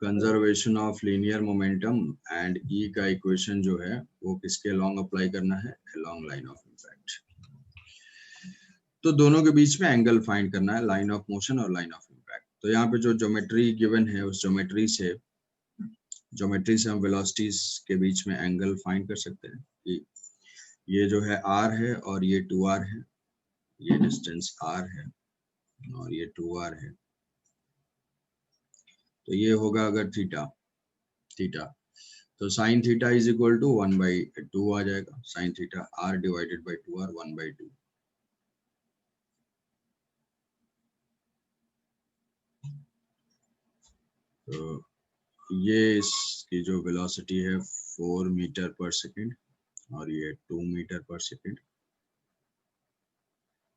Conservation of linear momentum and E का equation जो है वो किसके अलोंग अप्लाई करना है, अलोंग लाइन ऑफ इम्पैक्ट। तो दोनों के बीच में एंगल फाइंड करना है, लाइन ऑफ मोशन और लाइन ऑफ इम्पैक्ट। तो यहाँ पे जो ज्योमेट्री गिवन है उस ज्योमेट्री से हम वेलोसिटीज के बीच में एंगल फाइंड कर सकते हैं कि ये जो है r है और ये 2r है, ये डिस्टेंस r है और ये 2r है। तो ये होगा अगर थीटा तो sine theta is equal to 1/2 आ जाएगा, sine theta r divided by 2r 1/2। तो ये इसकी जो वेलोसिटी है 4 मीटर पर सेकेंड और ये 2 मीटर पर सेकेंड।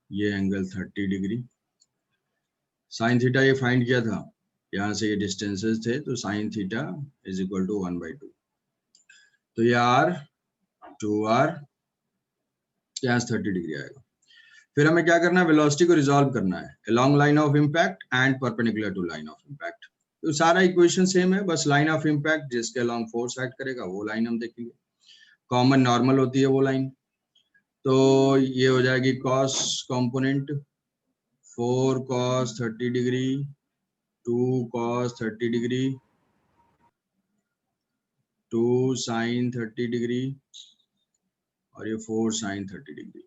ये एंगल 30 डिग्री। साइन थीटा ये फाइंड किया था, यहाँ से ये डिस्टेंसेस थे, तो sine theta is equal to 1/2। तो ये r 2r यहाँ से 30 डिग्री आएगा। फिर हमें क्या करना है, वेलोसिटी को रिजॉल्व करना है along line of impact and perpendicular to line of impact. तो सारा इक्वेशन सेम है, बस लाइन ऑफ इम्पैक्ट जिसके अलोंग फोर्स एक्ट करेगा वो लाइन हम देखेंगे। कॉमन नॉर्मल होती है वो लाइन। तो ये हो जाएगी cos component 4 cos 30 degree 2 cos 30 degree 2 sin 30 degree और ये 4 sin 30 डिग्री।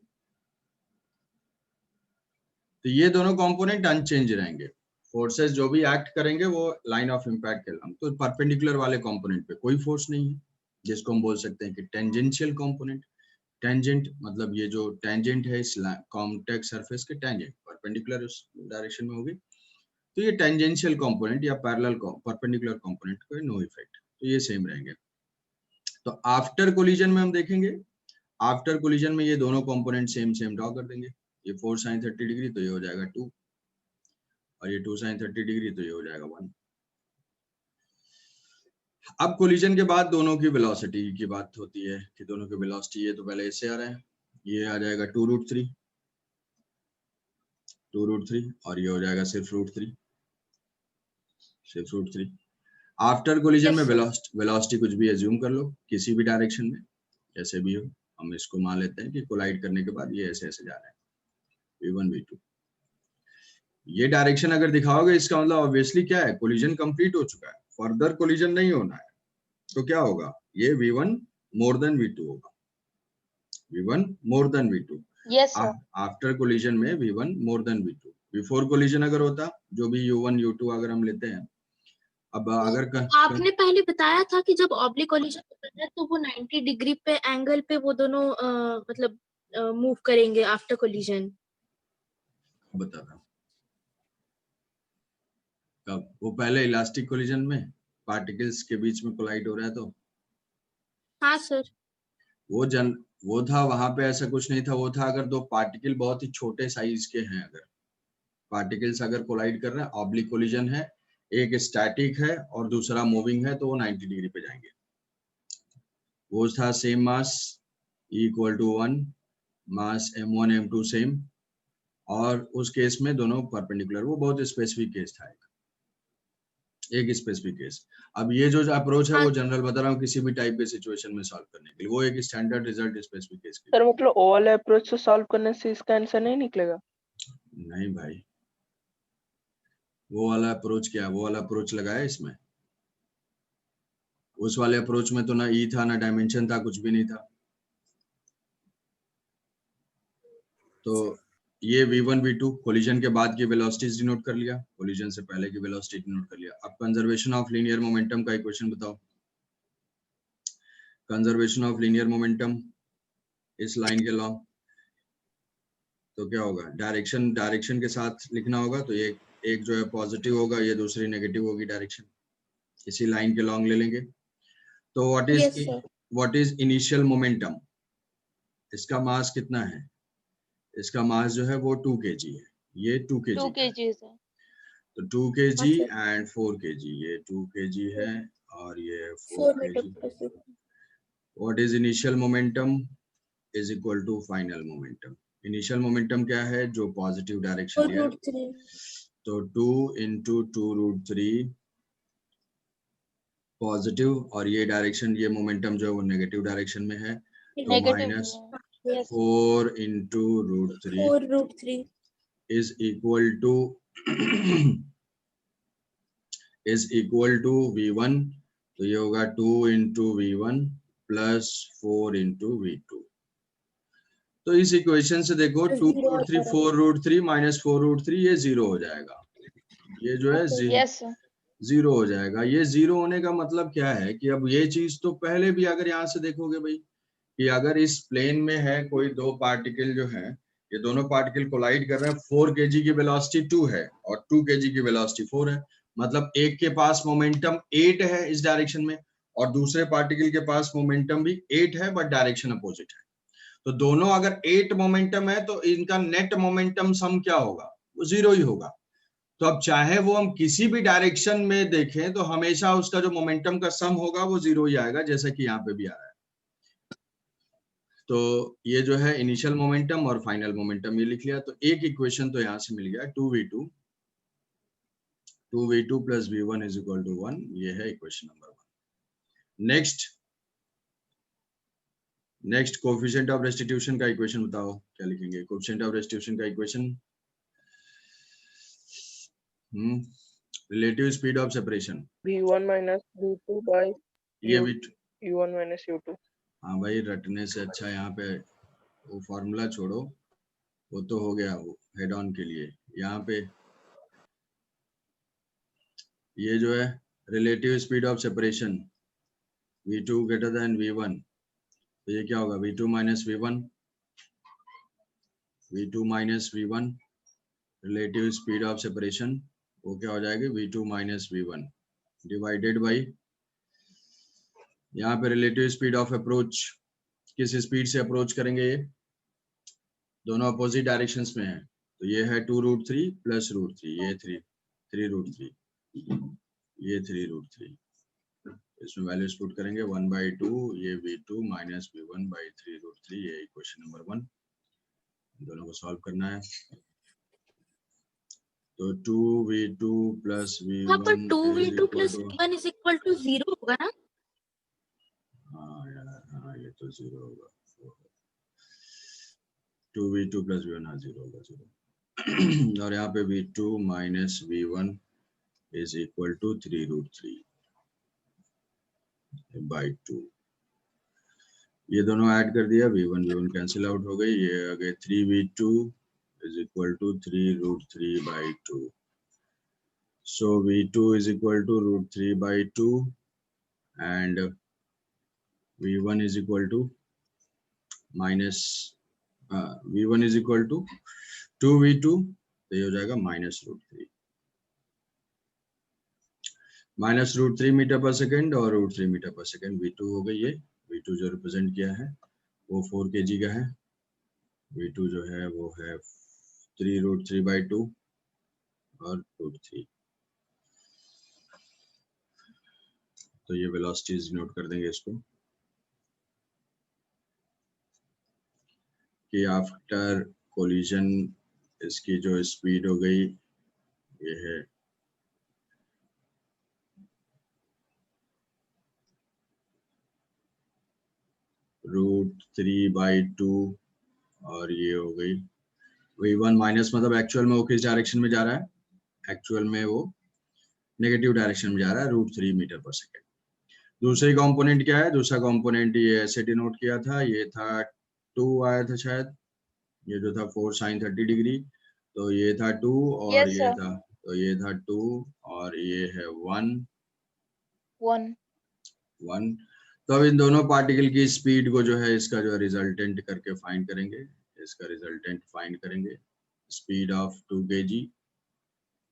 तो ये दोनों कंपोनेंट अनचेंज रहेंगे। फोर्सेस जो भी एक्ट करेंगे वो लाइन ऑफ इम्पैक्ट के अलोंग। तो परपेंडिकुलर वाले कंपोनेंट पे कोई फोर्स नहीं है, जिसको हम बोल सकते हैं कि टेंजेंशियल कंपोनेंट। टेंजेंट मतलब ये जो टेंजेंट है इस कॉन्टैक्ट सरफेस के टेंजेंट परपेंडिकुलर उस डायरेक्शन में होगी, तो ये टेंजेंशियल कंपोनेंट या पैरेलल परपेंडिकुलर कंपोनेंट को नो इफेक्ट, तो ये सेम रहेंगे। तो आफ्टर कोलिजन में हम देखेंगे, आफ्टर कोलिजन में ये दोनों कंपोनेंट सेम ड्रॉ कर देंगे। ये 4 sin 30 डिग्री तो ये हो जाएगा 2 और ये 2 sin 30 डिग्री तो ये हो जाएगा 1। अब कोलिजन के बाद दोनों की वेलोसिटी की बात होती है कि दोनों की वेलोसिटी, ये तो पहले ऐसे आ रहा है, ये आ जाएगा 2√3 और ये हो जाएगा सिर्फ √3। आफ्टर कोलिजन में वेलोसिटी कुछ भी एज्यूम कर लो किसी भी डायरेक्शन में, जैसे भी हो। हम इसको मान लेते हैं कि कोलाइड करने के बाद ये ऐसे ऐसे जा रहा है, v1 v2। ये डायरेक्शन अगर दिखाओगे इसका मतलब ऑब्वियसली क्या है, कोलिजन कंप्लीट हो चुका है, फर्दर कोलिजन नहीं होना है। तो क्या होगा, ये v1 मोर देन v2 होगा, v1 more than v2। Yes sir. After collision में v1 more than v2। Before collision अगर होता, जो भी u1 u2 अगर हम लेते हैं, अब अगर आपने पहले बताया था कि जब ऑब्लिक कोलिजन होता है तो वो 90 डिग्री पे एंगल पे वो दोनों मतलब मूव करेंगे आफ्टर कोलिजन। बता रहा कब, वो पहले इलास्टिक कोलिजन में पार्टिकल्स के बीच में कोलाइड हो रहा है तो। हाँ सर। वो था, वहां पे ऐसा कुछ नहीं था। वो था अगर दो पार्टिकल बहुत ही छोटे साइज के हैं, अगर पार्टिकल्स अगर कोलाइड कर रहे हैं, ऑब्लिक कोलिजन है, एक स्टैटिक है और दूसरा मूविंग है, तो वो 90 डिग्री पे जाएंगे। वो था same mass equal to 1, mass m1 m2 same, और उस केस में दोनों परपेंडिकुलर। वो बहुत स्पेसिफिक केस था, एक स्पेसिफिक केस। अब ये जो अप्रोच है वो जनरल बता रहा हूँ किसी भी टाइप के सिचुएशन में सॉल्व करने के लिए, वो एक स्टैंडर्ड रिजल्ट स्पेसिफिक केस के लिए। सर मतलब ऑल अप्रोच से सॉल्व करने से इसका आंसर नहीं निकलेगा? नहीं भाई, वो वाला अप्रोच क्या, वो वाला अप्रोच लगाया इसमें? उस वाले अप्रोच में तो ना ई था ना डायमेंशन था, कुछ भी नहीं था। तो ये v1 v2 कोलिजन के बाद की वेलोसिटीज डिनोट कर लिया, कोलिजन से पहले की वेलोसिटी डिनोट कर लिया। अब कंजर्वेशन ऑफ लीनियर मोमेंटम का इक्वेशन बताओ। कंजर्वेशन ऑफ लीनियर मोमेंटम इस लाइन के लॉन्ग, तो क्या होगा, डायरेक्शन के साथ लिखना होगा। तो एक जो है पॉजिटिव होगा, ये दूसरी नेगेटिव होगी डायरेक्शन, इसी लाइन के लॉन्ग ले लेंगे। तो व्हाट इज इनिशियल मोमेंटम, इसका मास कितना है? इसका मास जो है वो 2 kg है, ये 2 kg है। तो 2 kg एंड 4 kg, ये 2 kg है और ये 4 kg। What is initial momentum is equal to final momentum. Initial momentum क्या है, जो पॉजिटिव डायरेक्शन लिया है, तो 2 × 2√3 पॉजिटिव और ये डायरेक्शन, ये मोमेंटम जो है वो नेगेटिव डायरेक्शन में है, तो negative minus yes 4 into √3 4√3 is equal to V1, तो ये होगा 2 into V1 plus 4 into V2। तो इस इक्वेशन से देखो 2√3 4√3 minus 4√3 ये 0 हो जाएगा, ये जो है यस 0 हो जाएगा। ये 0 होने का मतलब क्या है कि अब ये चीज तो पहले भी अगर यहाँ से देखोगे भाई कि अगर इस प्लेन में है कोई दो पार्टिकल जो है, ये दोनों पार्टिकल कोलाइड कर रहे हैं, 4 kg की वेलोसिटी 2 है और 2 kg की वेलोसिटी 4 है, मतलब एक के पास मोमेंटम 8 है इस डायरेक्शन में और दूसरे पार्टिकल के पास मोमेंटम भी 8 है बट डायरेक्शन अपोजिट है। तो दोनों अगर 8 मोमेंटम है तो इनका नेट मोमेंटम सम क्या होगा, वो 0 ही होगा। तो अब चाहे वो हम किसी भी डायरेक्शन में देखें तो हमेशा उसका जो मोमेंटम का सम होगा वो 0 ही आएगा, जैसा कि यहाँ पे भी आ रहा है। तो ये जो है इनिशियल मोमेंटम और फाइनल मोमेंटम ये लिख लिया, तो एक इक्वेशन तो यहाँ से मिल गया 2v2 plus v1 is equal to 1, ये है equation number 1। Next coefficient of restitution का इक्वेशन बताओ, क्या लिखेंगे? कोएफिशिएंट ऑफ रेस्टिट्यूशन का equation, relative speed of separation V1 minus V2 by ये U, भी U1 minus U2। हाँ भाई, रटने से अच्छा यहाँ पे वो फॉर्मूला छोड़ो, वो तो हो गया वो हेड ऑन के लिए। यहाँ पे ये जो है relative speed of separation V2 greater than V1, तो ये क्या होगा? V2 minus V1 relative speed of separation वो क्या हो जाएगी? V2 minus V1 divided by, यहाँ पे रिलेटिव स्पीड ऑफ अप्रोच, किस स्पीड से अप्रोच करेंगे, ये दोनों अपोजिट डायरेक्शंस में है, तो ये है 2√3 प्लस √3, ये 3√3, ये 3√3, इसमें वैल्यूज पुट करेंगे 1/2, ये V2 minus V1 by 3√3, ये इक्वेशन नंबर 1। दोनों को सॉल्व करना है, तो 2v2 plus यहाँ पर v1 2v2 is plus equal to, v1 is equal to 0 होगा ना? हाँ यार, हाँ ये तो 0 होगा, 2v2 plus v1 हाँ 0 होगा, 0 और यहाँ पे v2 minus v1 is equal to 3√3 by 2, ये दोनों ऐड कर दिया, v1 कैंसिल आउट हो गई, ये आ गए 3v2 is equal to 3√3 by 2, so v2 is equal to √3 by 2 and v1 is equal to minus v1 is equal to 2v2, तो ये हो जाएगा -√3 मीटर पर सेकेंड और √3 मीटर पर सेकेंड, v2 हो गई, ये v2 जो रिप्रेजेंट किया है वो 4 kg का है, v2 जो है वो है 3√3 by 2 और √3, तो ये वेलोसिटीज नोट कर देंगे इसको कि आफ्टर कोलिजन इसकी जो स्पीड हो गई ये है √3 by 2 और ये हो गई v1 माइनस, मतलब एक्चुअल में वो किस डायरेक्शन में जा रहा है? एक्चुअल में वो नेगेटिव डायरेक्शन में जा रहा है, √3 मीटर पर सेकेंड। दूसरी कंपोनेंट क्या है? दूसरा कंपोनेंट ये ऐसे डिनोट किया था, ये था 2 आया था शायद, ये जो था 4 sin 30 डिग्री, तो ये था 2 और Yes, ये sir. था, तो ये था 2 और ये है 1। तो अब इन दोनों पार्टिकल की स्पीड को जो है इसका जो रिजल्टेंट करके फाइंड करेंगे, इसका रिजल्टेंट फाइंड करेंगे, speed of 2 kg,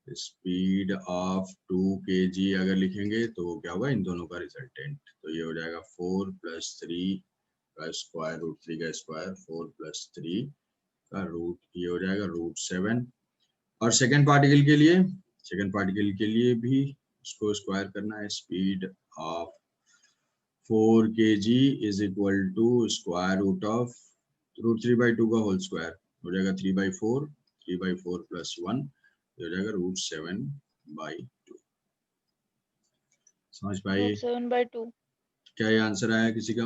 speed of 2 kg अगर लिखेंगे तो वो क्या होगा? इन दोनों का रिजल्टेंट, तो ये हो जाएगा 4 + 3 का स्क्वायर, √3 का स्क्वायर, 4 + 3 का रूट, ये हो जाएगा √7। और सेकेंड पार्टिकल के लिए भी इसको स्क्वायर करना है, speed of 4 kg is equal to square root of √3 by 2 का होल स्क्वायर, हो जाएगा 3/4, 3/4 + 1, हो जाएगा √7 by 2। समझ पाइए? 7/2। क्या ये आंसर आया किसी का?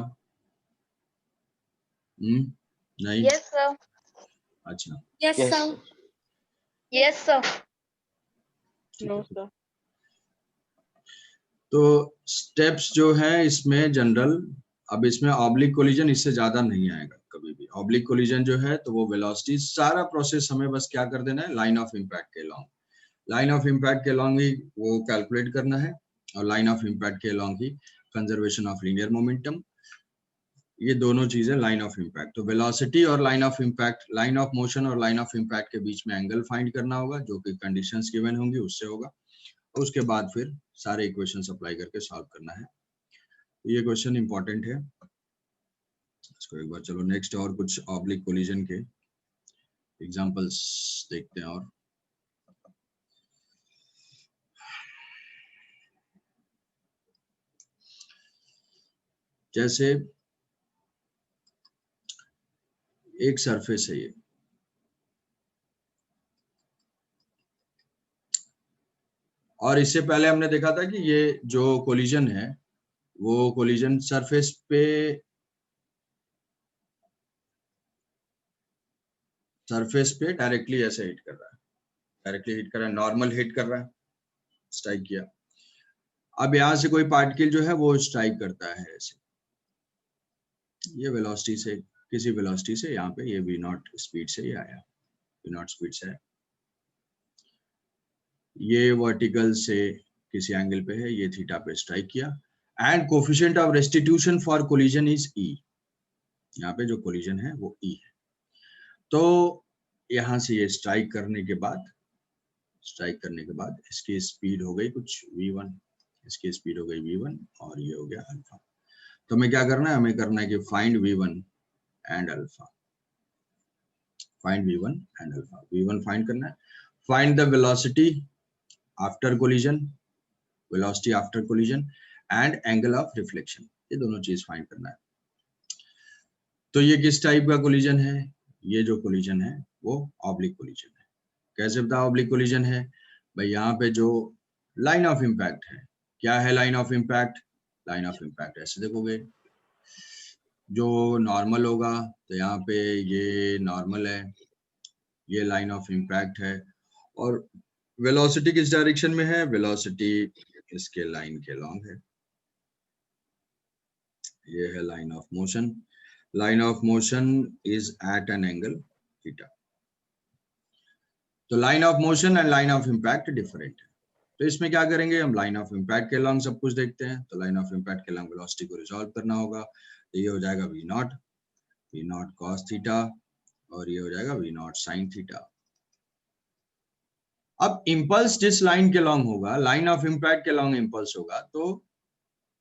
नहीं? Yes sir. अच्छा, yes Yes. Sir. Yes sir. ठीक नो है। सर। तो स्टेप्स जो है इसमें जनरल, अब इसमें ऑब्लिक कोलिजन इससे ज्यादा नहीं आएगा कभी भी। ऑब्लिक कोलिजन जो है तो वो वेलोसिटी, सारा प्रोसेस हमें बस क्या कर देना है, लाइन ऑफ इम्पैक्ट के लॉन्ग, लाइन ऑफ इम्पैक्ट के लॉन्ग ही वो कैलकुलेट करना है, और लाइन ऑफ इम्पैक्ट के long he conservation of linear momentum, ये दोनों चीजें लाइन ऑफ इम्पैक्ट। तो वेलोसिटी और line of impact, line of motion और लाइन ऑफ इम्पैक्ट के बीच में एंगल फाइंड करना होगा, जो कि कंडीशंस गिवन होंगी उससे होगा। उसके बाद फिर सारे इक्वेशंस अप्लाई करके सॉल्व करना है। ये क्वेश्चन इंपॉर्टेंट है, इसको एक बार चलो नेक्स्ट और कुछ ऑब्लिक कोलिजन के एग्जांपल्स देखते हैं। और जैसे एक सरफेस है ये, और इससे पहले हमने देखा था कि ये जो कोलिजन है वो कोलिजन सरफेस पे डायरेक्टली ऐसे हिट कर रहा है, डायरेक्टली हिट कर रहा है, नॉर्मल हिट कर रहा है, स्ट्राइक किया। अब यहां से कोई पार्टिकल जो है वो स्ट्राइक करता है ऐसे, ये वेलोसिटी से, किसी वेलोसिटी से, यहाँ पे ये v0 स्पीड से ये आया, v0 स्पीड से, ये वर्टिकल से किसी एंगल पे है, ये थीटा पे स्ट्राइक किया, and coefficient of restitution for collision is e, यहाँ पे जो कोलिजन है वो e है। तो यहाँ से ये स्ट्राइक करने के बाद इसकी स्पीड हो गई कुछ v1, इसकी स्पीड हो गई v1, और ये हो गया अल्फा। तो हमें क्या करना है, हमें करना है कि find v1 and alpha, find v1 and alpha. v1 find करना है, find the velocity after collision, velocity after collision and angle of reflection, ये दोनों चीज फाइंड करना है। तो ये किस टाइप का कोलिजन है, ये जो कोलिजन है वो ऑब्लिक कोलिजन है। कैसे पता ऑब्लिक कोलिजन है भाई, यहाँ पे जो लाइन ऑफ इम्पैक्ट है, क्या है line of impact, line of impact ऐसे देखोगे, जो नॉर्मल होगा तो यहाँ पे ये नॉर्मल है, ये लाइन ऑफ इम्पैक्ट है, और वेलोसिटी किस डायरेक्शन में है, वेलोसिटी इसके लाइन के लॉन्ग है, ये है line of motion, line of motion is at an angle theta. तो line of motion and line of impact different है। तो इसमें क्या करेंगे, हम लाइन ऑफ इम्पैक्ट के लॉन्ग सब कुछ देखते हैं। तो लाइन ऑफ इम्पैक्ट के लॉन्ग वेलोसिटी को रिजॉल्व करना होगा, तो ये हो जाएगा v0 cos थीटा, और ये हो जाएगा v0 sin थीटा। अब इंपल्स जिस लाइन के लॉन्ग होगा, लाइन ऑफ इम्पैक्ट के लॉन्ग इंपल्स होगा, तो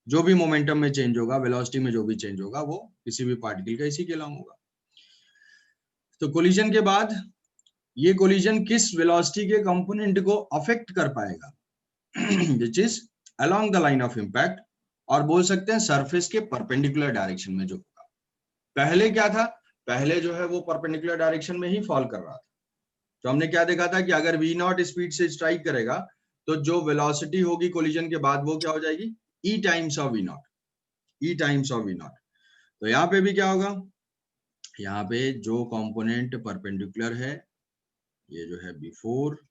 जो भी मोमेंटम में चेंज होगा, वेलोसिटी में जो भी चेंज होगा, वो किसी भी पार्टिकल का इसी के लॉन्ग होगा। तो कोलिजन के बाद ये कोलिजन किस वेलोसिटी के कंपोनेंट को अफेक्ट कर पाएगा, विच is along the line of impact, और बोल सकते हैं सरफेस के परपेंडिकुलर डायरेक्शन में जो होगा। पहले क्या था, पहले जो है वो परपेंडिकुलर डायरेक्शन में ही फॉल कर रहा था। तो हमने क्या देखा था कि अगर v0 स्पीड से स्ट्राइक करेगा तो जो वेलोसिटी होगी कोलिजन के बाद वो क्या हो जाएगी, e times of v0, e times of v0। तो यहाँ पे भी क्या होगा, यहाँ पे जो कंपोनेंट परपेंडिकुलर है, ये जो है बिफोर,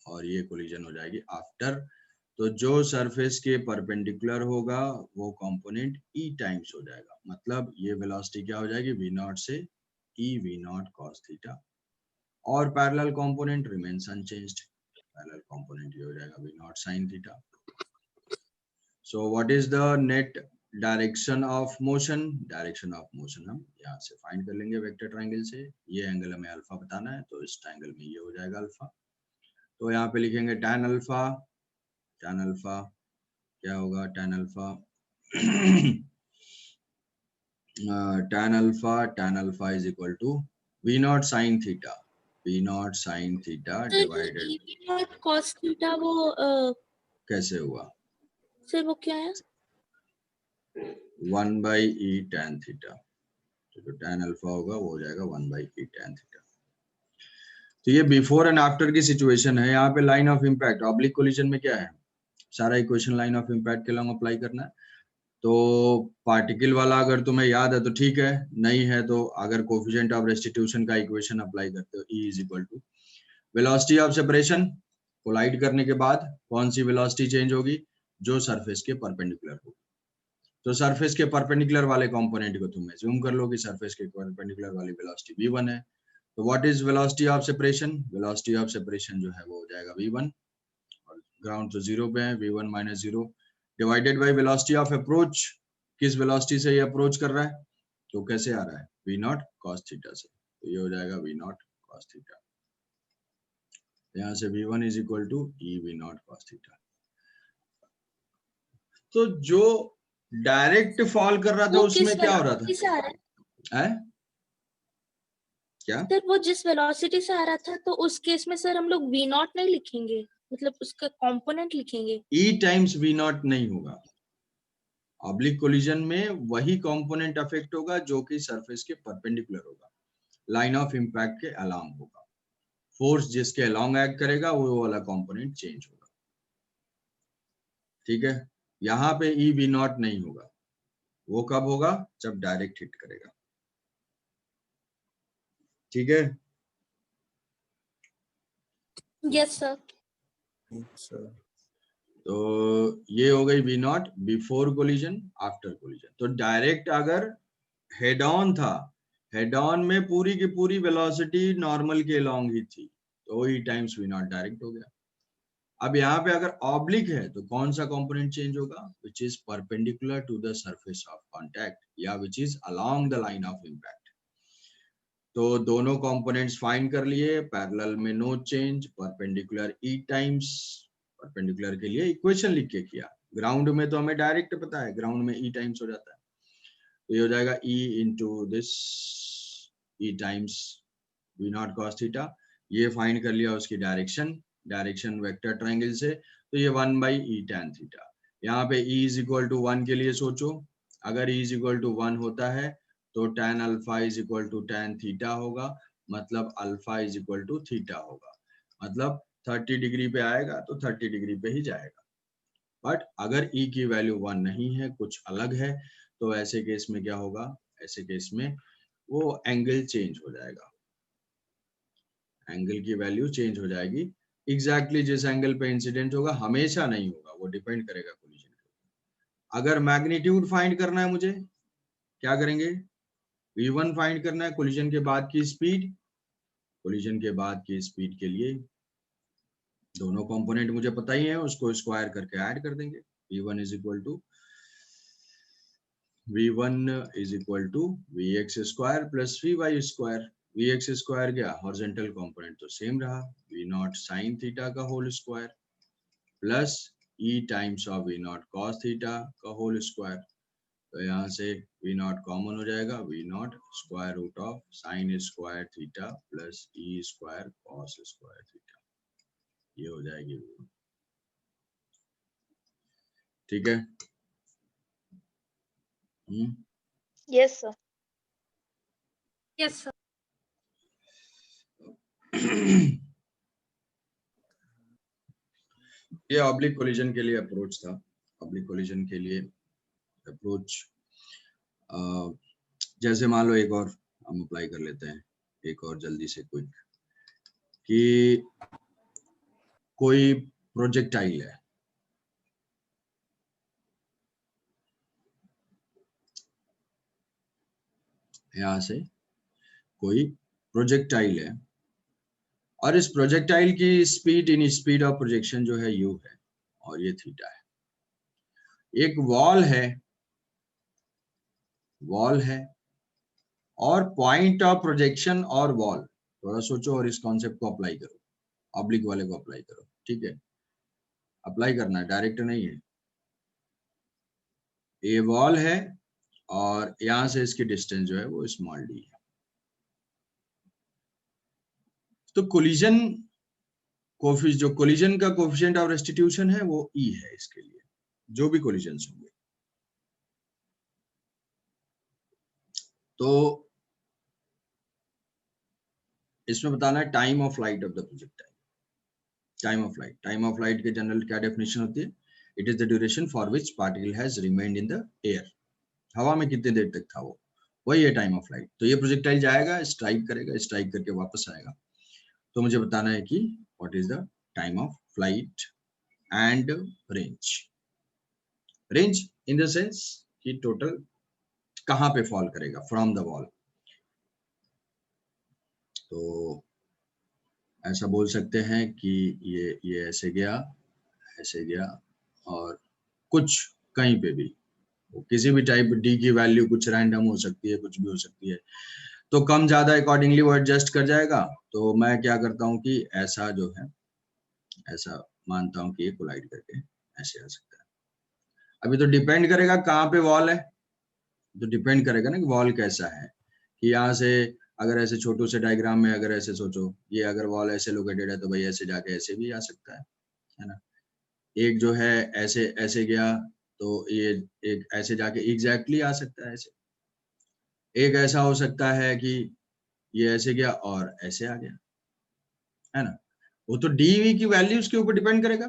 और ये कोलिजन हो जाएगी आफ्टर। तो जो सरफेस के परपेंडिकुलर होगा वो कंपोनेंट e टाइम्स हो जाएगा, मतलब ये वेलोसिटी क्या हो जाएगी, v0 से e v0 cos थीटा, और parallel component remains unchanged, parallel component ये हो जाएगा v0 sin theta. So what is the net direction of motion, direction of motion हम यहाँ से फाइंड कर लेंगे वेक्टर ट्रायंगल से। ये एंगल हमें अल्फा बताना है, तो इस ट्रायंगल में ये हो जाएगा अल्फा। तो यहाँ पे लिखेंगे tan अल्फा, tan अल्फा क्या होगा, tan alpha tan alpha is equal to v0 sin theta, v0 sin theta divided, v0 cos theta वो कैसे हुआ, सर वो क्या है, 1/e tan थीटा। तो जो tan अल्फा होगा वो हो जाएगा 1/e tan थीटा। तो ये बिफोर एंड आफ्टर की सिचुएशन है। यहाँ पे line of impact oblique collision में क्या है, सारा इक्वेशन लाइन ऑफ इम्पैक्ट के लॉन्ग अप्लाई करना है। तो पार्टिकल वाला अगर तुम्हें याद है तो ठीक है, नहीं है तो अगर कोफिशिएंट ऑफ रेस्टिट्यूशन का इक्वेशन अप्लाई करते हो, E is equal to velocity of separation, collide करने के बाद कौन सी वेलोसिटी चेंज होगी, जो सरफेस के परपेंडिकुलर होगी। तो सरफेस के परपेंडिकुलर वाले कंपोनेंट को तुम अज्यूम कर लो कि सरफेस के परपेंडिकुलर वाली वेलोसिटी v1 है। तो what is velocity of separation, velocity of separation जो है वो हो जाएगा v1, और ग्राउंड तो 0 पे है, v1 minus 0 divided by velocity of approach, किस वेलोसिटी से ये अप्रोच कर रहा है, तो कैसे आ रहा है, v0 cos थीटा से, तो ये हो जाएगा v0 cos थीटा। यहाँ से v1 is equal to e v0 cos theta. तो जो डायरेक्ट फॉल कर रहा था वो उसमें किस क्या हो रहा वेलोसिटी से आ रहा है है? क्या सर? वो जिस वेलोसिटी से आ रहा था तो उस केस में सर हम लोग v नॉट नहीं लिखेंगे, मतलब उसका कंपोनेंट लिखेंगे। e टाइम्स v0 नहीं होगा, ऑब्लिक कोलिजन में वही कंपोनेंट अफेक्ट होगा जो कि सरफेस के परपेंडिकुलर होगा, लाइन ऑफ इम्पैक्ट के अलोंग होगा, फोर्स जिसके अलोंग एक्ट करेगा वो वाला कंपोनेंट चेंज होगा। ठीक है, यहाँ पे e v0 नहीं होगा, वो कब होगा, जब डायरेक्ट हिट करेगा। ठीक है, यस सर। तो ये हो गई v0 before collision, after collision. तो डायरेक्ट अगर हेड ऑन था, हेड ऑन में पूरी की पूरी वेलोसिटी नॉर्मल के अलोंग ही थी, तो e टाइम्स v0 डायरेक्ट हो गया। अब यहाँ पे अगर ऑब्लिक है तो कौन सा कंपोनेंट चेंज होगा, which is perpendicular to the surface of contact या which is along the line of impact. तो दोनों कंपोनेंट्स फाइंड कर लिए, पैरेलल में no change, perpendicular e times, perpendicular के लिए इक्वेशन लिख के किया, ग्राउंड में तो हमें डायरेक्ट पता है, ग्राउंड में e टाइम्स हो जाता है, तो ये हो जाएगा e into this e times v0 cos theta. ये फाइंड कर लिया उसकी डायरेक्शन, डायरेक्शन वेक्टर ट्रायंगल से, तो ये 1 by e tan थीटा। यहाँ पे e इज इक्वल टू 1 के लिए सोचो, अगर e इज इक्वल टू 1 होता है तो tan alpha is equal to tan theta होगा, मतलब alpha is equal to theta होगा, मतलब 30 डिग्री पे आएगा तो 30 डिग्री पे ही जाएगा। बट अगर e की वैल्यू 1 नहीं है, कुछ अलग है, तो ऐसे केस में क्या होगा, ऐसे केस में वो एंगल चेंज हो जाएगा, एंगल की वैल्यू चेंज हो जाएगी। एग्जैक्टली जिस एंगल पे इंसिडेंट होगा हमेशा नहीं होगा, वो डिपेंड करेगा कोलिजन के ऊपर। अगर मैग्नीट्यूड फाइंड करना है मुझे, क्या करेंगे, v1 फाइंड करना है, कोलिजन के बाद की स्पीड, कोलिजन के बाद की स्पीड के लिए दोनों कंपोनेंट मुझे पता ही है, उसको स्क्वायर करके ऐड कर देंगे, v1 is equal to vx square plus vy square. vx square गया, हॉरिजॉन्टल कंपोनेंट तो सेम रहा, v0 sin थीटा का whole square plus e times of v0 cos theta का होल स्क्वायर। तो यहाँ से v0 कॉमन हो जाएगा, v0 square root of sin square theta plus e square cos square theta, ये हो जाएगी। ठीक है, Yes, sir. Yes sir. ये ऑब्लिक कोलिजन के लिए अप्रोच था। ऑब्लिक कोलिजन के लिए अप्रोच जैसे मान लो एक और हम अप्लाई कर लेते हैं, एक और जल्दी से क्विक, कि कोई प्रोजेक्टाइल है, यहाँ से कोई प्रोजेक्टाइल है और इस प्रोजेक्टाइल की speed in speed of projection जो है u है और ये थीटा है। एक वॉल है और पॉइंट ऑफ प्रोजेक्शन और वॉल, थोड़ा सोचो और इस कॉन्सेप्ट को अप्लाई करो, ऑब्लिक वाले को अप्लाई करो। ठीक है, अप्लाई करना है, डायरेक्ट नहीं है। ये वॉल है और यहाँ से इसकी डिस्टेंस जो है वो स्मॉल d है। तो कोलिजन जो कोलिजन का कोफिशिएंट ऑफ रेस्टिट्यूशन है वो e है इसके लिए, जो भी कोलिजन्स होंगे। तो इसमें बताना है time of flight of the projectile. Time of flight के जनरल क्या डेफिनेशन होती है, it is the duration for which particle has remained in the air, हवा में कितनी देर तक था वो, वही है टाइम ऑफ फ्लाइट। तो ये प्रोजेक्टाइल जाएगा, स्ट्राइक करेगा, स्ट्राइक करके वापस आएगा, तो मुझे बताना है कि what is the time of flight and range. Range in the sense कि टोटल कहां पे फॉल करेगा फ्रॉम द वॉल। तो ऐसा बोल सकते हैं कि ये ऐसे गया और कुछ कहीं पे भी किसी भी टाइप डी की वैल्यू कुछ रैंडम हो सकती है, कुछ भी हो सकती है, तो कम ज्यादा अकॉर्डिंगली वो एडजस्ट कर जाएगा। तो मैं क्या करता हूँ कि ऐसा जो है ऐसा मानता हूँ कि ये कोलाइड करके ऐसे आ सकता है। अभी तो डिपेंड करेगा कहाँ पे वॉल है, तो डिपेंड करेगा ना कि वॉल कैसा है, कि यहाँ से अगर ऐसे छोटू से डायग्राम में अगर ऐसे सोचो, ये अगर वॉल ऐसे लोकेटेड है तो भाई ऐसे जाके ऐसे भी आ सकता है ना। एक जो है ऐसे ऐसे गया तो ये एक ऐसे जाके एग्जैक्टली आ सकता है ऐसे। एक ऐसा हो सकता है कि ये ऐसे गया और ऐसे आ गया, है ना। वो तो डी वी की वैल्यूज के ऊपर डिपेंड करेगा,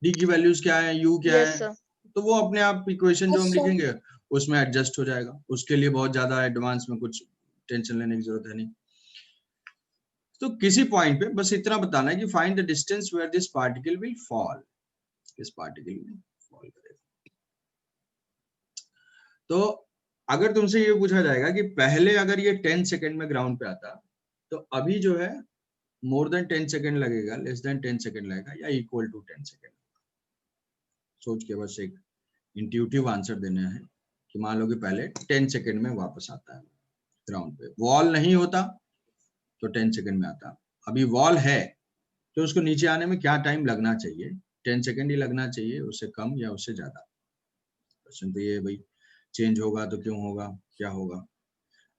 डी की वैल्यूज क्या है, यू क्या Yes, है, sir. तो वो अपने आप इक्वेशन जो हम अच्छा। लिखेंगे उसमें एडजस्ट हो जाएगा। उसके लिए बहुत ज्यादा एडवांस में कुछ टेंशन लेने की जरूरत है नहीं। तो किसी पॉइंट पे बस इतना बताना है कि find the distance where this particle will fall, इस पार्टिकल में फॉल करेगा। तो अगर तुमसे ये पूछा जाएगा कि पहले अगर ये 10 सेकंड में ग्राउंड पे आता, तो अभी जो है मोर देन 10 सेकंड लगेगा, लेस देन 10 सेकंड लगेगा, या इक्वल टू 10 सेकंड। सोच के बस एक इंट्यूटिव आंसर देना है कि मान लो कि पहले 10 सेकंड में वापस आता है ग्राउंड पे, वॉल नहीं होता तो 10 सेकंड में आता, अभी वॉल है तो उसको नीचे आने में क्या टाइम लगना चाहिए, 10 सेकंड ही लगना चाहिए, उससे कम या उससे ज्यादा। क्वेश्चन तो ये भाई चेंज होगा तो क्यों होगा, क्या होगा।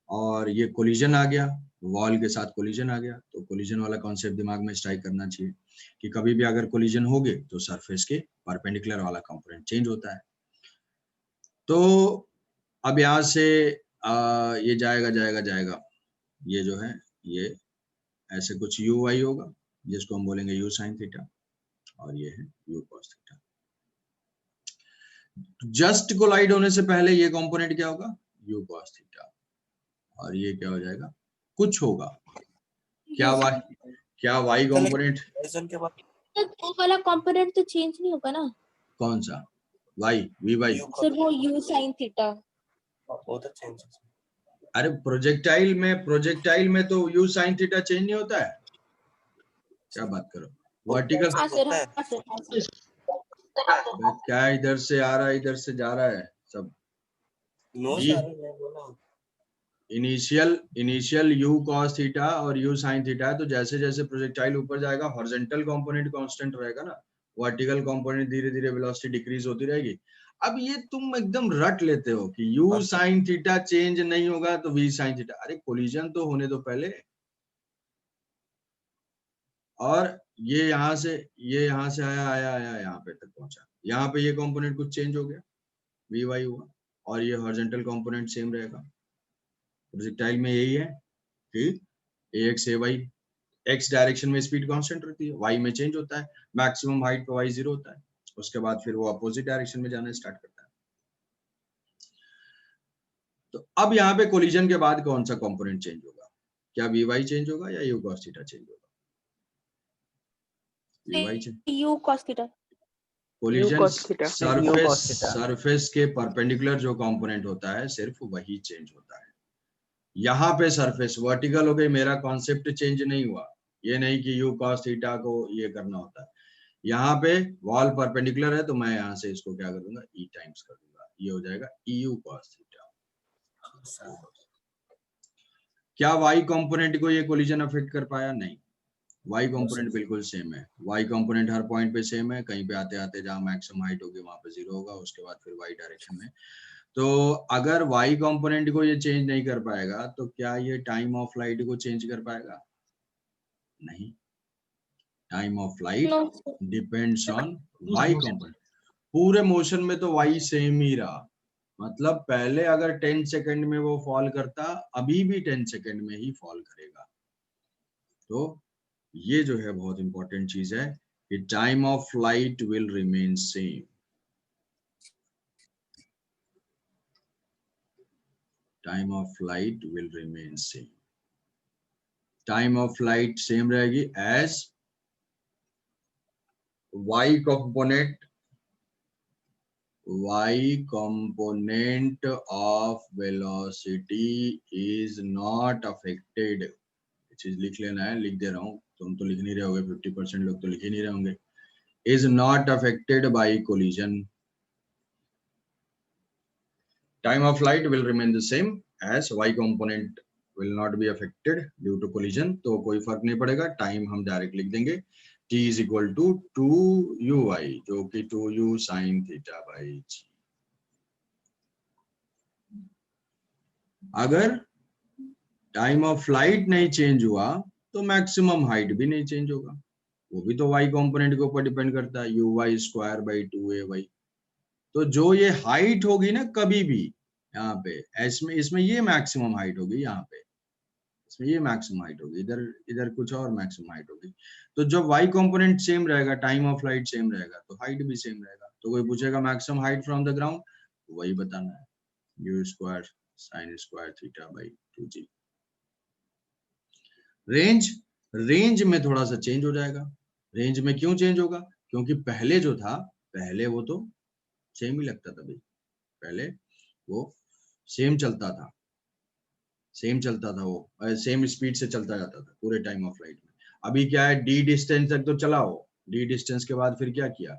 और ये कोलिजन आ गया, वॉल के साथ कोलिजन आ गया, तो कोलिजन वाला कॉन्सेप्ट दिमाग में स्ट्राइक करना चाहिए कि कभी भी अगर कोलिजन हो गए तो सरफेस के परपेंडिकुलर वाला कंपोनेंट चेंज होता है। तो अब यहाँ से ये जाएगा, ये जो है ये ऐसे कुछ यू वाई होगा जिसको हम बोलेंगे यू साइन थीटा, और ये है u cos theta. Just collide होने से पहले ये कंपोनेंट क्या होगा, यू कॉस थीटा, और ये क्या हो जाएगा, कुछ होगा, क्या वाई कंपोनेंट, वो वाला कंपोनेंट तो चेंज नहीं होगा ना। कौन सा वाई, वी वाई सर वो यू साइन थीटा। वो तो चेंज। अरे प्रोजेक्टाइल में तो यू साइन थीटा चेंज नहीं होता है, क्या बात करो। वर्टिकल हाँ सर, हाँ सर। क्या इधर से आ रहा है इधर से जा रहा है सब। नो जी, सर मैं बोला इनिशियल यू कॉस थीटा और यू साइन थीटा है, तो जैसे जैसे प्रोजेक्टाइल ऊपर जाएगा हॉरिजॉन्टल कंपोनेंट कांस्टेंट रहेगा ना, वर्टिकल कंपोनेंट धीरे धीरे वेलोसिटी डिक्रीज होती रहेगी। अब ये तुम एकदम रट लेते हो कि यू साइन थीटा चेंज नहीं होगा तो वी साइन थीटा, अरे कोलिजन तो होने दो पहले। और ये यहाँ से आया यहाँ पे तक पहुंचा, यहाँ पे ये कंपोनेंट कुछ चेंज हो गया, वी वाई हुआ, और ये हॉरिजॉन्टल कंपोनेंट सेम रहेगा। प्रोजेक्टाइल में यही है कि ax ay x डायरेक्शन में स्पीड कांस्टेंट रहती है, y में चेंज होता है, मैक्सिमम हाइट पे y 0 होता है, उसके बाद फिर वो अपोजिट डायरेक्शन में जाना स्टार्ट करता है। तो अब यहाँ पे कोलिजन के बाद कौन सा कंपोनेंट चेंज होगा, क्या vy चेंज होगा या u cos थीटा चेंज होगा, vy change, you cos theta. Collision surface के परपेंडिकुलर जो कंपोनेंट होता है सिर्फ वही चेंज होता है। यहाँ पे सरफेस वर्टिकल हो गई, मेरा कॉन्सेप्ट चेंज नहीं हुआ, ये नहीं कि यू cos थीटा को ये करना होता है। यहाँ पे वॉल परपेंडिकुलर है तो मैं यहाँ से इसको क्या कर दूंगा, ई टाइम्स कर दूंगा, ये हो जाएगा यू cos थीटा। क्या वाई कंपोनेंट को ये कोलिजन अफेक्ट कर पाया, नहीं, वाई कंपोनेंट बिल्कुल सेम है, वाई कंपोनेंट हर पॉइंट पे सेम है, कहीं पे आते आते जहाँ मैक्सिमम हाइट होगी वहां पे 0 होगा, उसके बाद फिर वाई डायरेक्शन में। तो अगर वाई कंपोनेंट को ये चेंज नहीं कर पाएगा तो क्या ये टाइम ऑफ फ्लाइट को चेंज कर पाएगा, नहीं, time of flight depends on y component. पूरे मोशन में तो वाई सेम ही रहा, मतलब पहले अगर 10 सेकंड में वो फॉल करता, अभी भी 10 सेकंड में ही फॉल करेगा। तो ये जो है बहुत इंपॉर्टेंट चीज है कि time of flight will remain same. Time of flight will remain same. Time of flight same रहेगी as y component of velocity is not affected। ये चीज लिख लेना है, लिख दे रहा हूं, तुम तो लिख नहीं रहे होगे, 50% लोग तो लिख ही नहीं रहे होंगे। is not affected by collision। time of flight will remain the same as y component will not be affected due to collision। तो कोई फर्क नहीं पड़ेगा, टाइम हम डायरेक्ट लिख देंगे t is equal to 2uy, जो कि 2u sin theta by g। अगर टाइम ऑफ फ्लाइट नहीं चेंज हुआ तो मैक्सिमम हाइट भी नहीं चेंज होगा, वो भी तो y कंपोनेंट के ऊपर डिपेंड करता है, uy स्क्वायर बाई 2ay। तो जो ये हाइट होगी ना कभी भी यहाँ पे इसमें ये मैक्सिमम हाइट होगी, यहाँ पे इसमें ये मैक्सिमम हाइट होगी, इधर कुछ और मैक्सिमम हाइट होगी। तो जब y कंपोनेंट सेम रहेगा, टाइम ऑफ फ्लाइट सेम रहेगा, तो हाइट भी सेम रहेगा। तो कोई पूछेगा maximum height from the ground, वही बताना है, u square sine square theta by 2g। Range में थोड़ा सा चेंज हो जाएगा। रेंज में क्यों चेंज होगा? क्योंकि पहले जो था, पहले वो तो सेम ही लगता था भाई, पहले वो सेम चलता था, वो सेम स्पीड से चलता जाता था पूरे टाइम ऑफ फ्लाइट में। अभी क्या है, डी डिस्टेंस तक तो चला हो, डी डिस्टेंस के बाद फिर क्या किया,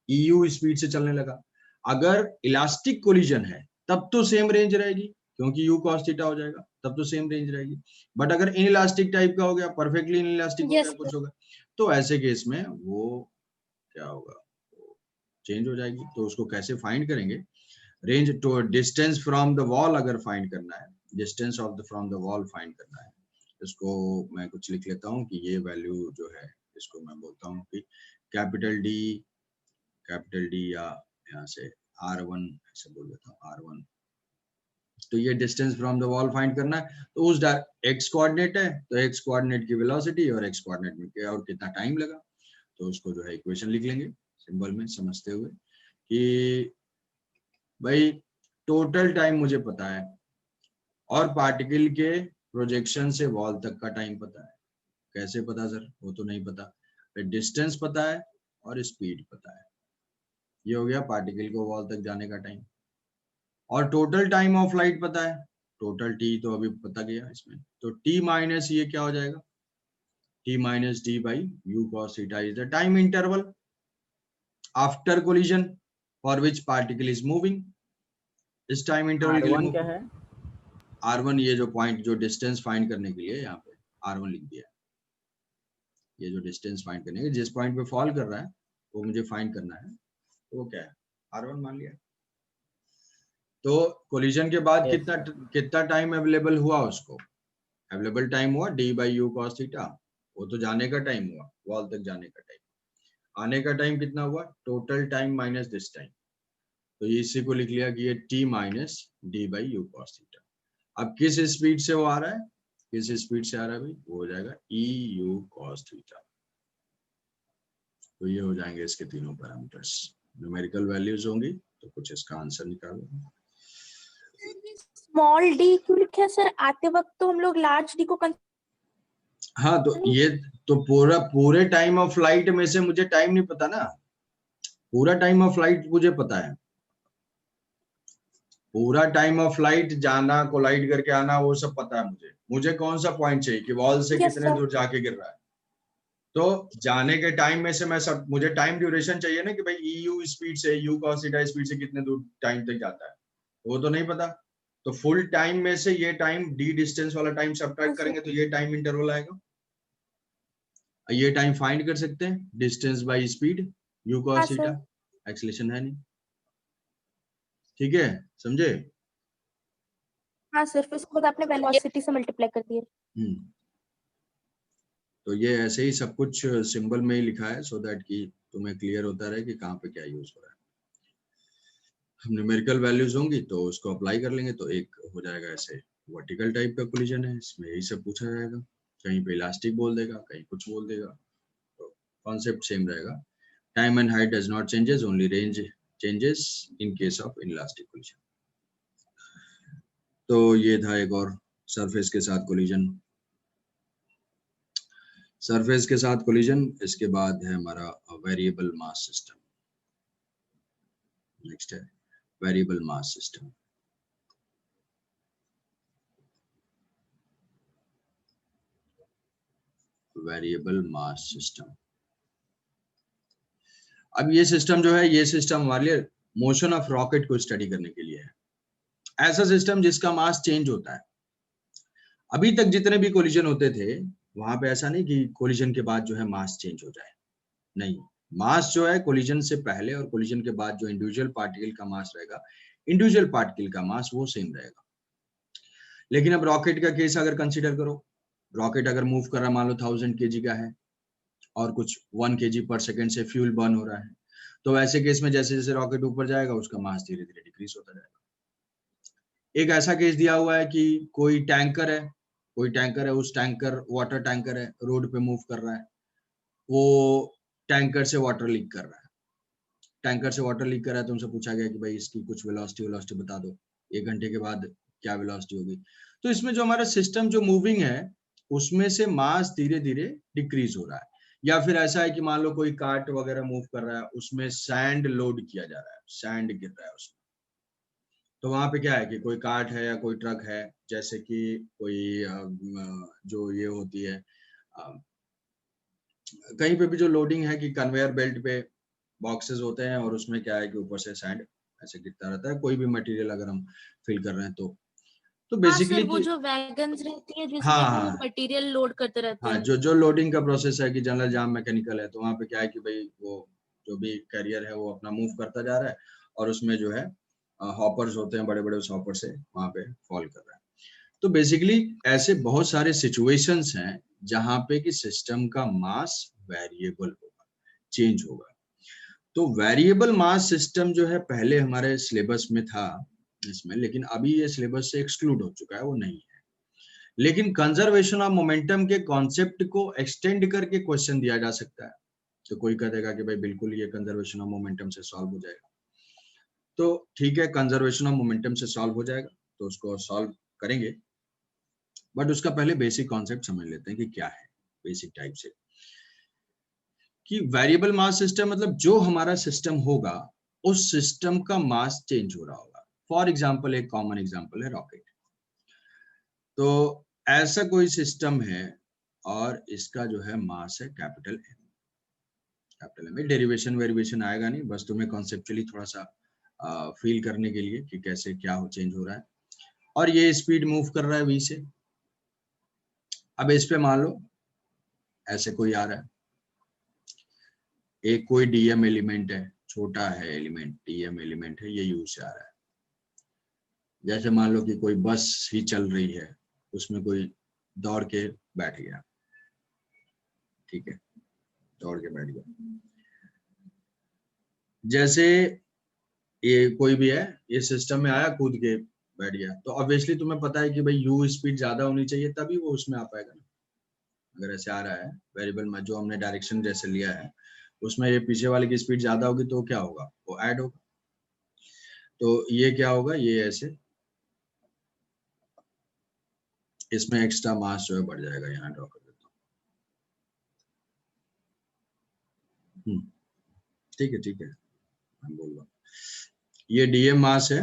EU स्पीड से चलने लगा। अगर इलास्टिक कोलिजन है तब तो सेम रेंज रहेगी, क्योंकि u cos थीटा हो जाएगा, तब तो सेम रेंज रहेगी। बट अगर इनइलास्टिक टाइप का हो गया, परफेक्टली इनइलास्टिक हो गया, कुछ होगा, तो ऐसे केस में वो क्या होगा, चेंज हो जाएगी। तो उसको कैसे फाइंड करेंगे, range to distance from the wall अगर फाइंड करना है, distance of the from the wall find करना है, इसको मैं कुछ लिख लेता हूँ कि ये वैल्यू जो है, इसको मैं बोलता हूँ कि कैपिटल D या यहाँ से R1 ऐसे बोल देता हूँ, R1। तो ये distance from the wall find करना है। तो उस x कोऑर्डिनेट है, तो x कोऑर्डिनेट की वेलोसिटी और x कोऑर्डिनेट में क्या और कितना टाइम लगा, तो उसको जो है इक्वेशन लिख लेंगे सिंबल में समझते हुए कि भाई टोटल टाइम मुझे पता है और पार्टिकल के प्रोजेक्शन से वॉल तक का टाइम पता है। कैसे पता सर, वो तो नहीं पता। फिर डिस्टेंस पता है और स्पीड पता है, ये हो गया पार्टिकल को वॉल तक जाने का टाइम। और टोटल टाइम ऑफ फ्लाइट पता है, टोटल t तो अभी पता गया इसमें, तो t माइनस ये क्या हो जाएगा, t minus d by u cos theta is the time interval after collision for which particle is moving. इस टाइम इंटरवल के लिए क्या है? R1 ये जो पॉइंट, जो डिस्टेंस फाइंड करने के लिए यहाँ पे R1 लिख दिया, ये जो डिस्टेंस फाइंड करने के जिस पॉइंट पे फॉल कर रहा है वो मुझे फाइंड करना है, तो वो क्या है, R1 मान लिया। तो कोलिजन के बाद कितना टाइम अवेलेबल हुआ, उसको अवेलेबल टाइम हुआ d by u cos theta, वो तो जाने का टाइम हुआ, वॉल तक जाने का टाइम। आने का टाइम कितना हुआ, total time minus this time, तो इसी को लिख लिया कि ये t minus d by u cos theta. अब किस स्पीड से वो आ रहा है, किस स्पीड से आ रहा है भाई, वो हो जाएगा EU cos थीटा। तो ये हो जाएंगे इसके तीनों पैरामीटर्स, न्यूमेरिकल वैल्यूज होंगी, तो कुछ इसका आंसर निकालो। स्मॉल डी क्यों लिखा सर, आते वक्त तो हम लोग लार्ज डी को हाँ, तो ये तो पूरे टाइम ऑफ फ्लाइट में से मुझे टाइम नहीं पता ना, पूरा टाइम ऑफ फ्लाइट मुझे पता है, पूरा टाइम ऑफ फ्लाइट, जाना कोलाइड करके आना वो सब पता है मुझे कौन सा पॉइंट चाहिए कि वॉल से कितने दूर जाके गिर रहा है। तो जाने के टाइम में से मैं सब, मुझे टाइम ड्यूरेशन चाहिए ना कि भाई EU स्पीड से, u cos थीटा स्पीड से कितने दूर टाइम तक जाता है, वो तो नहीं पता। तो फुल टाइम में से ये टाइम d डिस्टेंस वाला टाइम सब्ट्रैक्ट करेंगे तो ये टाइम इंटरवल आएगा। ये टाइम फाइंड कर सकते हैं, distance by speed u cos theta, acceleration है नहीं, ठीक है, समझे? हाँ सर, फिर उसके बाद आपने वेलोसिटी से मल्टीप्लाई कर दिया। तो ये ऐसे ही सब कुछ सिंबल में ही लिखा है, सो दैट कि तुम्हें क्लियर होता रहे कि कहाँ पे क्या यूज हो रहा है। न्यूमेरिकल वैल्यूज होंगी तो उसको अप्लाई कर लेंगे, तो एक हो जाएगा ऐसे वर्टिकल टाइप का कोलिजन है, इसमें यही सब पूछा जाएगा, कहीं पे इलास्टिक बोल देगा, कहीं कुछ बोल देगा, तो कॉन्सेप्ट सेम रहेगा. Time and height does not changes, only range changes in case of inelastic collision. तो ये था एक और सरफेस के साथ कोलिजन. सरफेस के साथ कोलिजन. इसके बाद है हमारा वेरिएबल मास सिस्टम. नेक्स्ट है variable mass system. Variable mass system. अब ये सिस्टम जो है, ये सिस्टम हमारे लिए मोशन ऑफ रॉकेट को स्टडी करने के लिए है. ऐसा सिस्टम जिसका मास चेंज होता है. अभी तक जितने भी कोलिजन होते थे वहां पे ऐसा नहीं कि कोलिजन के बाद जो है मास चेंज हो जाए. नहीं, मास जो है कोलिजन से पहले और कोलिजन के बाद जो इंडिविजुअल पार्टिकल का मास रहेगा, इंडिविजुअल पार्टिकल का मास वो सेम रहेगा. लेकिन अब रॉकेट का केस अगर कंसीडर करो, रॉकेट अगर मूव कर रहा है, मान लो 1000 kg का है और कुछ 1 kg पर सेकेंड से फ्यूल बर्न हो रहा है, तो ऐसे केस में जैसे जैसे रॉकेट ऊपर जाएगा उसका मास धीरे धीरे डिक्रीज होता जाएगा. एक ऐसा केस दिया हुआ है कि कोई टैंकर है, उस टैंकर वाटर टैंकर है, रोड पे मूव कर रहा है, वो टैंकर से वाटर लीक कर रहा है. तो उनसे पूछा गया कि भाई इसकी कुछ वेलोसिटी बता दो, 1 घंटे के बाद क्या वेलोसिटी होगी. तो इसमें जो हमारा सिस्टम जो मूविंग है उसमें से मास धीरे धीरे डिक्रीज हो रहा है. या फिर ऐसा है कि मान लो कोई कार्ट वगैरह मूव कर रहा है, उसमें सैंड लोड किया जा रहा है, सैंड गिर रहा है उसमें. तो वहां पे क्या है कि कोई कार्ट है या कोई ट्रक है, जैसे कि कोई जो ये होती है कहीं पे भी जो लोडिंग है कि कन्वेयर बेल्ट पे बॉक्सेस होते हैं और उसमें क्या है कि ऊपर से सैंड ऐसे गिरता रहता है, कोई भी मटेरियल अगर हम फिल कर रहे हैं तो बेसिकली वो जो वैगन्स रहती है जिसमें हाँ, वो मटेरियल लोड करते रहते हाँ, हैं. जो लोडिंग का प्रोसेस है कि जनरल जाम मैकेनिकल है, तो वहाँ पे क्या है कि भाई वो जो भी कैरियर है वो अपना मूव करता जा रहा है और उसमें जो है हॉपर्स होते हैं, बड़े बड़े उस हॉपर से वहाँ पे फॉल कर रहा है. तो बेसिकली ऐसे बहुत सारे सिचुएशंस हैं जहाँ पे कि सिस्टम का मास वेरिएबल होगा, चेंज होगा. तो वेरिएबल मास सिस्टम जो है पहले हमारे सिलेबस में था इसमें, लेकिन अभी ये सिलेबस से एक्सक्लूड हो चुका है, वो नहीं है. लेकिन कंजर्वेशन ऑफ मोमेंटम के कॉन्सेप्ट को एक्सटेंड करके क्वेश्चन दिया जा सकता है. तो कोई कह देगा कि भाई बिल्कुल ये कंजर्वेशन ऑफ मोमेंटम से सॉल्व हो जाएगा. तो ठीक है, कंजर्वेशन ऑफ मोमेंटम से सॉल्व हो जाएगा, तो उसको सॉल्व करेंगे. बट उसका पहले बेसिक कॉन्सेप्ट समझ लेते हैं कि क्या है बेसिक टाइप से. कि वेरिएबल मास सिस्टम मतलब जो हमारा सिस्टम होगा उस सिस्टम का मास चेंज हो रहा होगा. फॉर एग्जांपल, एक कॉमन एग्जांपल है रॉकेट. तो ऐसा कोई सिस्टम है और इसका जो है मास है capital M. Capital M. Derivation variation आएगा नहीं, बस तुम्हें कॉन्सेप्चुअली थोड़ा सा फील करने के लिए कि कैसे क्या हो चेंज हो रहा है. और ये स्पीड मूव कर रहा है v से. अब इस पे मान लो ऐसे कोई आ रहा है, एक कोई डीएम एलिमेंट है, छोटा है एलिमेंट, डीएम एलिमेंट है, ये यू से आ रहा है. जैसे मान लो कि कोई बस ही चल रही है, उसमें कोई दौड़ के बैठ गया, ठीक है, दौड़ के बैठ गया. जैसे ये कोई भी है, ये सिस्टम में आया, कूद के बैठ गया, तो ऑब्वियसली तुम्हें पता है कि भाई यू स्पीड ज्यादा होनी चाहिए तभी वो उसमें आ पाएगा ना. अगर ऐसे आ रहा है वेरिएबल में जो हमने डायरेक्शन जैसे लिया है उसमें ये पीछे वाले की स्पीड ज्यादा होगी तो क्या होगा, वो ऐड होगा. तो ये क्या होगा, ये ऐसे इसमें एक्स्ट्रा मास जो है बढ़ जाएगा. यहाँ ड्रॉ कर देता हूँ. ठीक है, मैं बोल रहा हूँ. ये डीएम मास है,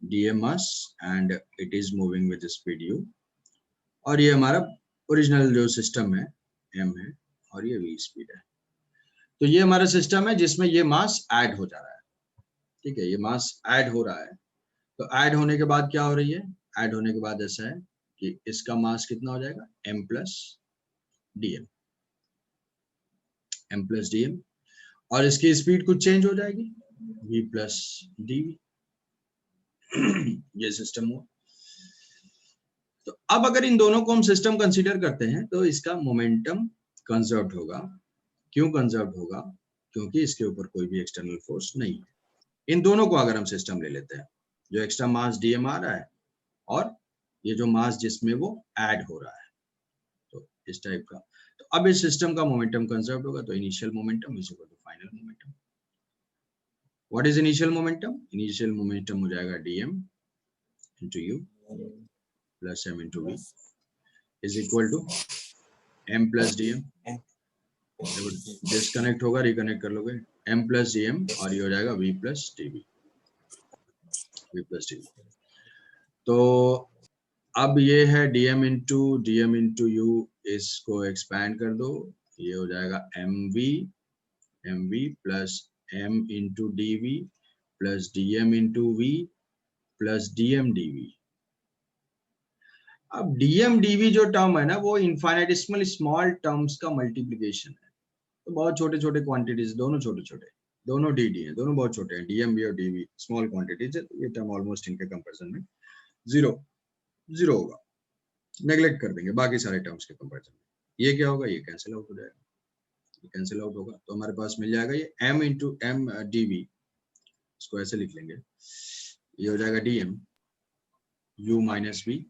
DM mass and it is moving with speed you. और ये हमारा ओरिजिनल जो सिस्टम है एम है और ये वी स्पीड है. तो ये हमारा सिस्टम है जिसमें ये मास ऐड हो जा रहा है. ठीक है, ये मास ऐड हो रहा है. तो ऐड होने के बाद क्या हो रही है, ऐड होने के बाद ऐसा है कि इसका मास कितना हो जाएगा, m plus DM, m plus DM. और इसकी स्पीड कुछ चेंज हो जाएगी, v प्लस डीवी. ये सिस्टम हुआ. तो अब अगर इन दोनों को हम सिस्टम कंसीडर करते हैं तो इसका मोमेंटम कंजर्व होगा. क्यों कंजर्व होगा, क्योंकि इसके ऊपर कोई भी एक्सटर्नल फोर्स नहीं है. इन दोनों को अगर हम सिस्टम ले लेते हैं, जो एक्स्ट्रा मास डीएम आ रहा है और ये जो मास जिसमें वो ऐड हो रहा है, तो इस टाइप का. तो अब इस सिस्टम का मोमेंटम कंजर्व होगा, तो initial momentum is equal to final momentum. What is initial momentum? Initial momentum हो जाएगा dm into u plus m into v is equal to m plus dm। Disconnect होगा, रिकनेक्ट कर लोगे, m plus dm और ये हो जाएगा v plus dv। तो अब ये है dm into u, इसको एक्सपैंड कर दो, ये हो जाएगा mv plus m into dv plus dm into v plus dm dv। अब dm dv जो टर्म है ना, वो इनफाइनेटिसिमल स्मॉल टर्म्स का मल्टीप्लिकेशन है। तो बहुत छोटे छोटे क्वांटिटीज, दोनों छोटे छोटे, दोनों dd हैं, दोनों बहुत छोटे हैं, dm और dv स्मॉल क्वांटिटीज है। ये टर्म ऑलमोस्ट इनके कंपैरिजन में जीरो होगा, नेग्लेक्ट कर देंगे बाकी सारे टर्म्स के कंपैरिजन में। ये क्या होगा? ये कैंसिल आउट हो जाएगा, ये कैंसिल आउट होगा, तो हमारे पास मिल जाएगा ये m into m dv, इसको ऐसे लिख लेंगे, ये हो जाएगा dm u minus v